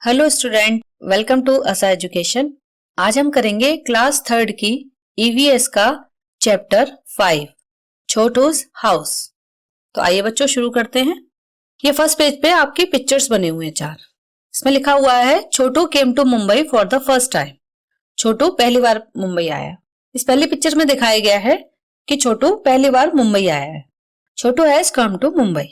Hello student, welcome to असा education. आज हम करेंगे क्लास थर्ड की ईवीएस का चैप्टर 5 छोटूस हाउस। तो आइए बच्चों शुरू करते हैं। ये फर्स्ट पेज पे आपकी पिक्चर्स बने हुए हैं 4। इसमें लिखा हुआ है Chhotu came to Mumbai for the first time. Chhotu पहली बार मुंबई आया। इस पहली पिक्चर में दिखाया गया है कि छोटू पहली बार मुंबई आया है। छोटू हैज कम टू मुंबई।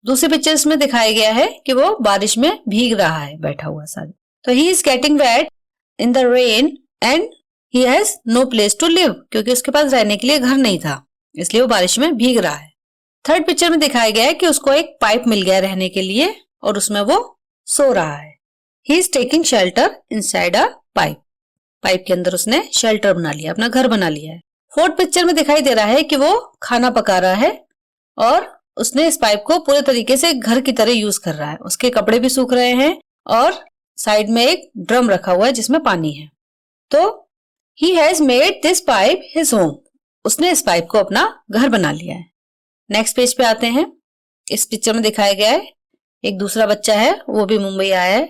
दूसरे पिक्चर्स में दिखाया गया है कि वो बारिश में भीग रहा है बैठा हुआ सारे। तो he is getting wet in the rain and he has no place to live, क्योंकि उसके पास रहने के लिए घर नहीं था, इसलिए वो बारिश में भीग रहा है। थर्ड पिक्चर में दिखाया गया है कि उसको एक पाइप मिल गया रहने के लिए और उसमें वो सो रहा है। He is taking shelter inside a pipe. Pipe के अंदर उसने शेल्टर बना लिया, अपना घर बना लिया है। फोर्थ पिक्चर में दिखाई दे रहा है कि वो खाना पका रहा है और उसने इस पाइप को पूरे तरीके से घर की तरह यूज कर रहा है। उसके कपड़े भी सूख रहे हैं और साइड में एक ड्रम रखा हुआ है जिसमें पानी है। तो he has made this pipe his home. उसने इस पाइप को अपना घर बना लिया है। नेक्स्ट पेज पे आते हैं। इस पिक्चर में दिखाया गया है एक दूसरा बच्चा है, वो भी मुंबई आया है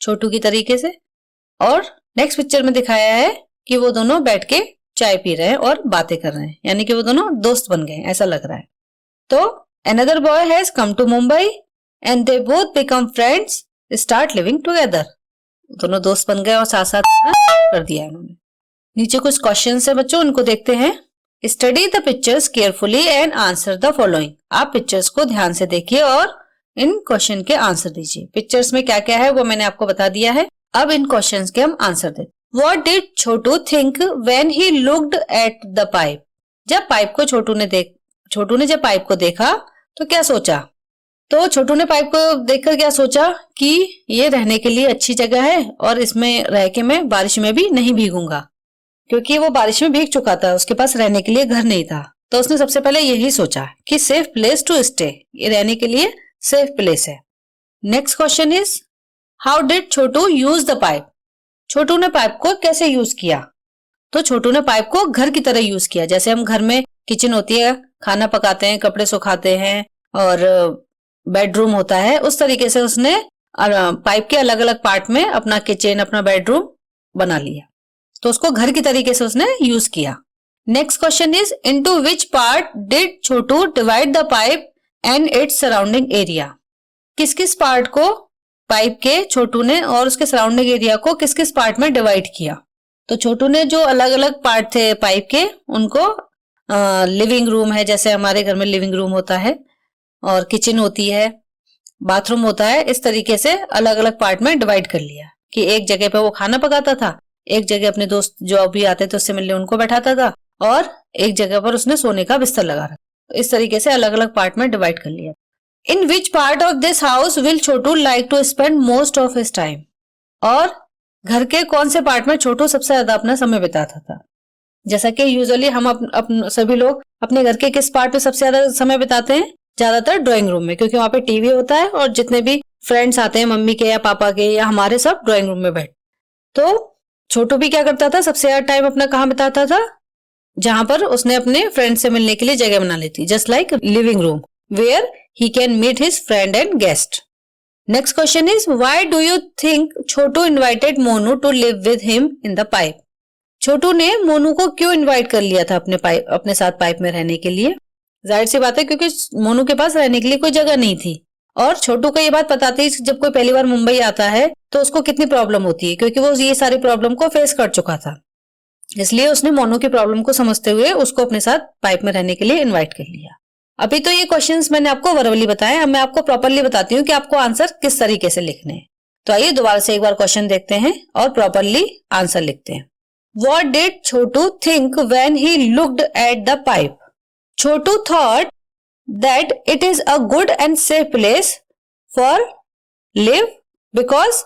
छोटू की तरीके से। और नेक्स्ट पिक्चर में दिखाया है कि वो दोनों बैठ के चाय पी रहे हैं और बातें कर रहे हैं, यानी कि वो दोनों दोस्त बन गए, ऐसा लग रहा है। तो another boy has come to Mumbai and they both become friends, start living together. दोनों दोस्त बन गए और साथ साथ कर दिया इन्होंने। नीचे कुछ क्वेश्चंस है बच्चों, उनको देखते हैं। Study the pictures carefully and answer the following. आप पिक्चर्स को ध्यान से देखिए और इन क्वेश्चन के आंसर दीजिए। पिक्चर्स में क्या क्या है वो मैंने आपको बता दिया है। अब इन क्वेश्चंस के हम आंसर देते। What did Chhotu think when he looked at the pipe? जब पाइप को छोटू ने जब पाइप को देखा तो क्या सोचा? तो छोटू ने पाइप को देखकर क्या सोचा कि ये रहने के लिए अच्छी जगह है और इसमें रह के मैं बारिश में भी नहीं भीगूंगा, क्योंकि वो बारिश में भीग चुका था, उसके पास रहने के लिए घर नहीं था। तो उसने सबसे पहले यही सोचा कि सेफ प्लेस टू स्टे, ये रहने के लिए सेफ प्लेस है। Next question is how did Chhotu use the pipe? Chhotu ने पाइप को कैसे यूज किया? तो छोटू ने पाइप को घर की तरह यूज किया। जैसे हम घर में किचन होती है, खाना पकाते हैं, कपड़े सुखाते हैं और बेडरूम होता है, उस तरीके से उसने पाइप के अलग अलग पार्ट में अपना किचन, अपना बेडरूम बना लिया। तो उसको घर की तरीके से उसने यूज किया। Next question is into which part did Chhotu divide the pipe and its surrounding area? किस किस पार्ट को पाइप के छोटू ने और उसके सराउंडिंग एरिया को किस किस पार्ट में डिवाइड किया? तो छोटू ने जो अलग अलग पार्ट थे पाइप के, उनको लिविंग रूम है, जैसे हमारे घर में लिविंग रूम होता है, और किचन होती है, बाथरूम होता है, इस तरीके से अलग अलग पार्ट में डिवाइड कर लिया कि एक जगह पे वो खाना पकाता था, एक जगह अपने दोस्त जो अभी आते थे उससे मिलने उनको बैठाता था, और एक जगह पर उसने सोने का बिस्तर लगा रखा। तो इस तरीके से अलग अलग पार्ट में डिवाइड कर लिया। In which part of this house will Chhotu like to spend most of his time? और घर के कौन से पार्ट में छोटू सबसे ज्यादा अपना समय बिताता था? जैसा कि यूजुअली हम सभी लोग अपने घर के किस पार्ट पे सबसे ज्यादा समय बिताते हैं? ज्यादातर ड्राइंग रूम में, क्योंकि वहां पे टीवी होता है और जितने भी फ्रेंड्स आते हैं मम्मी के या पापा के या हमारे, सब ड्राइंग रूम में बैठ। तो छोटू भी क्या करता था? सबसे ज्यादा टाइम अपना कहाँ बिताता था? जहां पर उसने अपने फ्रेंड से मिलने के लिए जगह बना ली थी, just like living room where he can meet his friend and guest. Next question is why do you think Chhotu invited Monu to live with him in the pipe? Chhotu ने मोनू को क्यों इनवाइट कर लिया था अपने साथ पाइप में रहने के लिए? जाहिर सी बात है, क्योंकि मोनू के पास रहने के लिए कोई जगह नहीं थी। और छोटू को ये बात बताते ही जब कोई पहली बार मुंबई आता है तो उसको कितनी प्रॉब्लम होती है, क्योंकि वो ये सारी प्रॉब्लम को फेस कर चुका था। इसलिए उसने मोनू की प्रॉब्लम को समझते हुए उसको अपने साथ पाइप में रहने के लिए इन्वाइट कर लिया। अभी तो ये क्वेश्चंस मैंने आपको वर्बली बताए, अब मैं आपको प्रॉपरली बताती हूँ कि आपको आंसर किस तरीके से लिखने हैं। तो आइए दोबारा से एक बार क्वेश्चन देखते हैं और प्रॉपरली आंसर लिखते हैं। What did Chotu think when he looked at the pipe? Chotu thought that it is a good and safe place for live because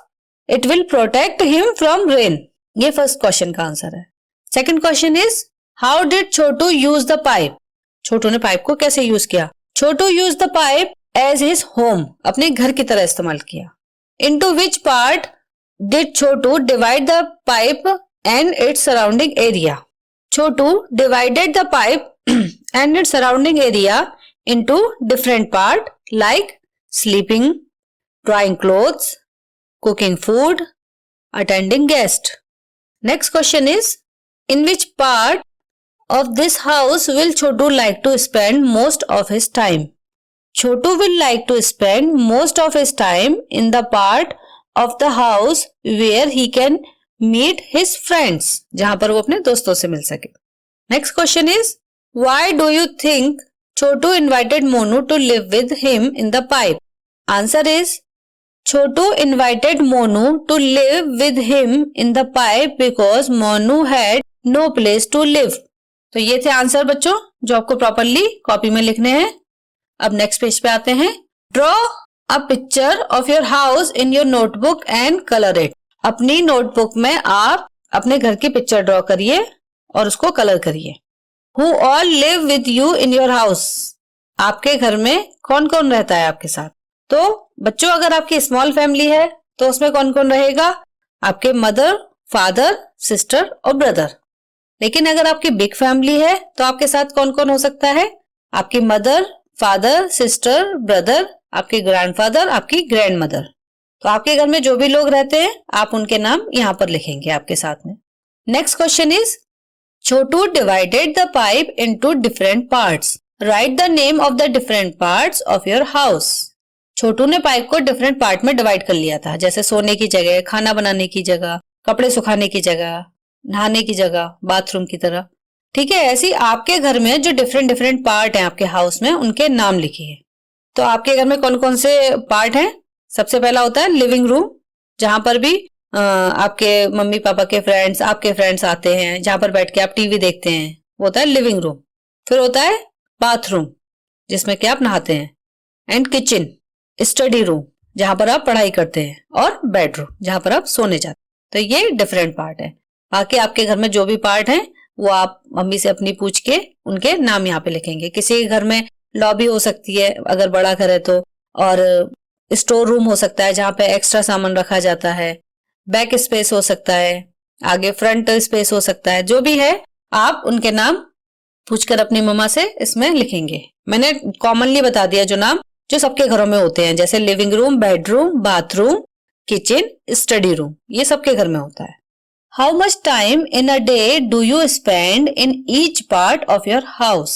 it will protect him from rain. ये first question का answer है। Second question is how did Chhotu use the pipe? Chhotu ने pipe को कैसे use किया? Chhotu use the pipe as his home, अपने घर की तरह इस्तेमाल किया। Into which part did Chhotu divide the pipe and its surrounding area? Chotu divided the pipe and its surrounding area into different parts like sleeping, drying clothes, cooking food, attending guest. Next question is, in which part of this house will Chotu like to spend most of his time? Chotu will like to spend most of his time in the part of the house where he can meet his friends, जहां पर वो अपने दोस्तों से मिल सके. Next question is, why do you think Chotu invited Monu to live with him in the pipe? Answer is, Chotu invited Monu to live with him in the pipe because Monu had no place to live. तो ये थे answer बच्चों जो आपको properly copy में लिखने हैं. अब नेक्स्ट पेज पे आते हैं. Draw a picture of your house in your notebook and colour it. अपनी नोटबुक में आप अपने घर की पिक्चर ड्रॉ करिए और उसको कलर करिए. Who all live with you in your house. आपके घर में कौन कौन रहता है आपके साथ? तो बच्चों अगर आपकी स्मॉल फैमिली है तो उसमें कौन कौन रहेगा? आपके मदर, फादर, सिस्टर और ब्रदर. लेकिन अगर आपकी बिग फैमिली है तो आपके साथ कौन कौन हो सकता है? आपकी मदर, फादर, सिस्टर, ब्रदर, आपके ग्रैंडफादर, आपकी ग्रैंड मदर. तो आपके घर में जो भी लोग रहते हैं आप उनके नाम यहाँ पर लिखेंगे आपके साथ में. Next question is, Chhotu divided the pipe into different parts. Write the name of the different parts of your house. Chhotu ने पाइप को डिफरेंट पार्ट में डिवाइड कर लिया था, जैसे सोने की जगह, खाना बनाने की जगह, कपड़े सुखाने की जगह, नहाने की जगह, बाथरूम की तरह. ठीक है, ऐसी आपके घर में जो डिफरेंट डिफरेंट पार्ट हैं आपके हाउस में उनके नाम लिखिए. तो आपके घर में कौन कौन से पार्ट हैं? सबसे पहला होता है लिविंग रूम, जहां पर भी आपके मम्मी पापा के फ्रेंड्स, आपके फ्रेंड्स आते हैं, जहां पर बैठ के आप टीवी देखते हैं, वो होता है लिविंग रूम. फिर होता है बाथरूम जिसमें कि आप नहाते हैं, एंड किचन, स्टडी रूम जहां पर आप पढ़ाई करते हैं, और बेडरूम जहां पर आप सोने जाते हैं. तो ये डिफरेंट पार्ट है. बाकी आपके घर में जो भी पार्ट हैं वो आप मम्मी से अपनी पूछ के उनके नाम यहाँ पे लिखेंगे. किसी के घर में लॉबी हो सकती है अगर बड़ा घर है तो, और स्टोर रूम हो सकता है जहाँ पे एक्स्ट्रा सामान रखा जाता है, बैक स्पेस हो सकता है, आगे फ्रंट स्पेस हो सकता है. जो भी है आप उनके नाम पूछकर अपनी मम्मा से इसमें लिखेंगे. मैंने कॉमनली बता दिया जो नाम जो सबके घरों में होते हैं, जैसे living room, bedroom, bathroom, kitchen, study room, ये सबके घर में होता है. How much time in a day do you spend in each part of your house.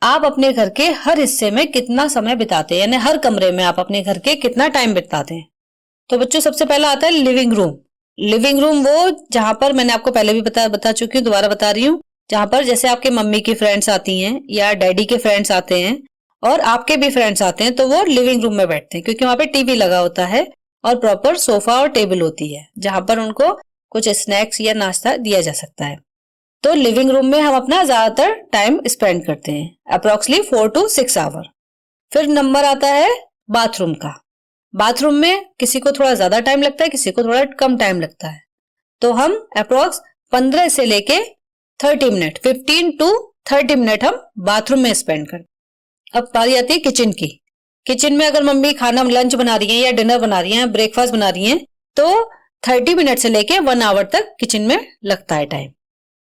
आप अपने घर के हर हिस्से में कितना समय बिताते हैं, यानी हर कमरे में आप अपने घर के कितना टाइम बिताते हैं. तो बच्चों सबसे पहला आता है लिविंग रूम. लिविंग रूम वो जहां पर मैंने आपको पहले भी बता चुकी हूँ, दोबारा बता रही हूँ, जहां पर जैसे आपके मम्मी की फ्रेंड्स आती हैं या डैडी के फ्रेंड्स आते हैं और आपके भी फ्रेंड्स आते हैं तो वो लिविंग रूम में बैठते हैं, क्योंकि वहां पे टीवी लगा होता है और प्रॉपर सोफा और टेबल होती है जहां पर उनको कुछ स्नैक्स या नाश्ता दिया जा सकता है. तो लिविंग रूम में हम अपना ज्यादातर टाइम स्पेंड करते हैं, अप्रोक्सीमेटली 4 to 6 आवर. फिर नंबर आता है बाथरूम का. बाथरूम में किसी को थोड़ा ज्यादा टाइम लगता है, किसी को थोड़ा कम टाइम लगता है. तो हम अप्रोक्स 15 से लेके 30 मिनट, 15 to 30 मिनट हम बाथरूम में स्पेंड करते हैं. अब बारी आती है किचन की. किचन में अगर मम्मी खाना, लंच बना रही है या डिनर बना रही है, ब्रेकफास्ट बना रही है, तो 30 मिनट से लेके 1 आवर तक किचन में लगता है time.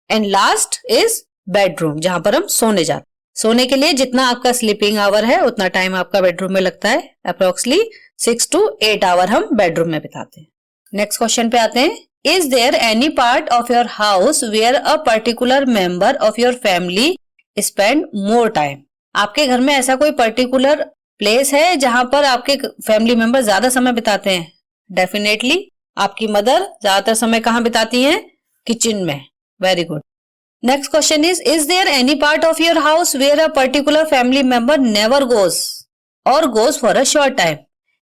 And last is bedroom, जहां पर हम सोने जाते हैं. सोने के लिए जितना आपका स्लीपिंग आवर है उतना टाइम आपका बेडरूम में लगता है. अप्रोक्सीमेटली 6 to 8 आवर हम बेडरूम में बिताते हैं. नेक्स्ट क्वेश्चन पे आते हैं. Is there any part of your house where a particular member of your family spend more time. आपके घर में ऐसा कोई पर्टिकुलर प्लेस है जहां पर आपके फैमिली मेंबर ज्यादा समय बिताते हैं? डेफिनेटली आपकी मदर ज्यादातर समय कहाँ बिताती हैं? किचन में. Very good. Next question is there any part of your house where a particular family member never goes or goes for a short time.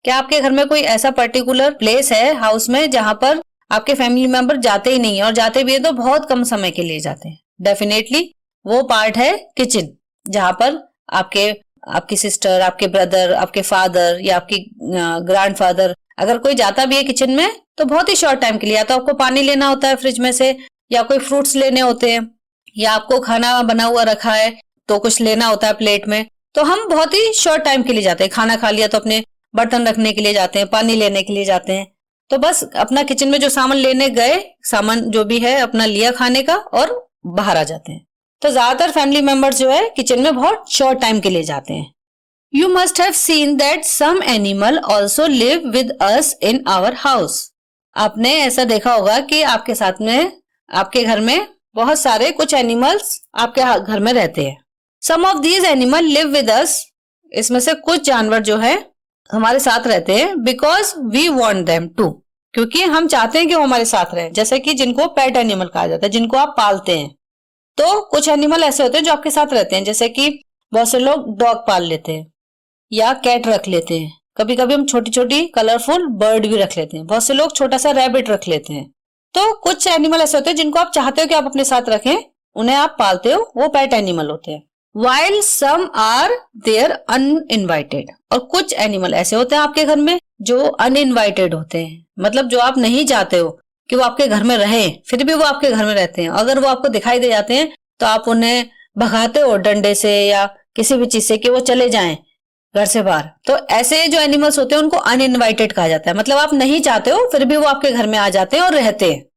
क्या आपके घर में कोई ऐसा पर्टिकुलर प्लेस है हाउस में जहां पर आपके फैमिली मेंबर जाते ही नहीं है, और जाते भी है तो बहुत कम समय के लिए जाते हैं? डेफिनेटली वो पार्ट है किचन, जहां पर आपकी सिस्टर, आपके ब्रदर, आपके फादर या आपकी ग्रैंडफादर अगर कोई जाता भी है किचन में तो बहुत ही शॉर्ट टाइम के लिए. या तो आपको पानी लेना होता है फ्रिज में से, या कोई फ्रूट्स लेने होते हैं, या आपको खाना बना हुआ रखा है तो कुछ लेना होता है प्लेट में, तो हम बहुत ही शॉर्ट टाइम के लिए जाते हैं. खाना खा लिया तो अपने बर्तन रखने के लिए जाते हैं, पानी लेने के लिए जाते हैं. तो बस अपना किचन में जो सामान लेने गए, सामान जो भी है अपना लिया खाने का और बाहर आ जाते हैं. तो ज्यादातर फैमिली मेंबर्स जो है किचन में बहुत शॉर्ट टाइम के लिए जाते हैं. You must have seen that some animal also live with us in our house. आपने ऐसा देखा होगा कि आपके साथ में, आपके घर में बहुत सारे कुछ एनिमल्स आपके घर में रहते हैं. Some of these animal live with us. इसमें से कुछ जानवर जो है हमारे साथ रहते हैं because we want them to. क्योंकि हम चाहते हैं कि वो हमारे साथ रहें. जैसे कि जिनको पेट एनिमल कहा जाता है, जिनको आप पालते हैं. तो कुछ एनिमल ऐसे होते हैं जो आपके साथ रहते हैं. जैसे कि बहुत से लोग डॉग पाल लेते हैं या कैट रख लेते हैं. कभी कभी हम छोटी छोटी कलरफुल बर्ड भी रख लेते हैं. बहुत से लोग छोटा सा रैबिट रख लेते हैं. तो कुछ एनिमल ऐसे होते हैं जिनको आप चाहते हो कि आप अपने साथ रखें, उन्हें आप पालते हो, वो पेट एनिमल होते हैं. While some are there uninvited. और कुछ एनिमल ऐसे होते हैं आपके घर में जो अनइनवाइटेड होते हैं, मतलब जो आप नहीं चाहते हो कि वो आपके घर में रहे, फिर भी वो आपके घर में रहते हैं. अगर वो आपको दिखाई दे जाते हैं तो आप उन्हें भगाते हो डंडे से या किसी भी चीज से कि वो चले जाएं घर से बाहर. तो ऐसे जो एनिमल्स होते हैं उनको अनइनवाइटेड कहा जाता है. मतलब आप नहीं चाहते हो फिर भी वो आपके घर में आ जाते हैं और रहते हैं.